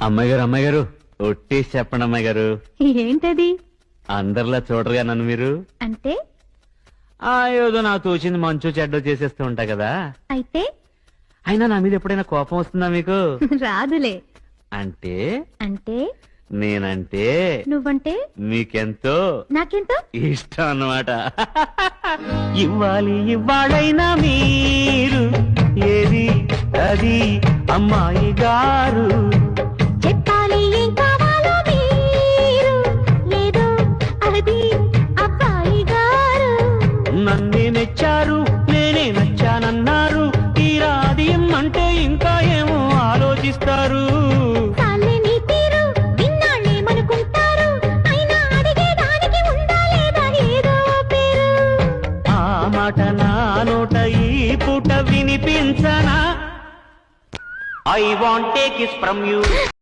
అమ్మాయి గారు ఒట్టేసి చెప్పండి అమ్మాయి గారు. ఏంటది? అందరిలా చూడరుగా నన్ను మీరు. అంటే ఏదో నాకు తోచింది మంచు చెడ్డ చేసేస్తూ ఉంటా కదా. అయితే అయినా నా మీద ఎప్పుడైనా కోపం వస్తుందా మీకు? రాదులే. అంటే అంటే నేనంటే నువ్వంటే మీకెంతో నాకెంతో ఇష్టం అన్నమాట. ఇవ్వాలైనా మీరు ఏది అది అమ్మాయి గారు. చెప్పాలి ఏం కావాలో మీరు ఏదో అది అబ్బాయి గారు. నన్నే మెచ్చారు నేనే నచ్చానన్నారు. ఈ రాధీయం అంటే ఇంకా ఏమో ఆలోచిస్తారు. చాలే నీ తీరు విన్నాళ్ళేమనుకుంటారు. అయినా అడిగేదానికి ఉందా లేదా ఏదో పేరు. ఆ మాట నా నోట ఈ పూట వినిపించనా? I won't take it from you.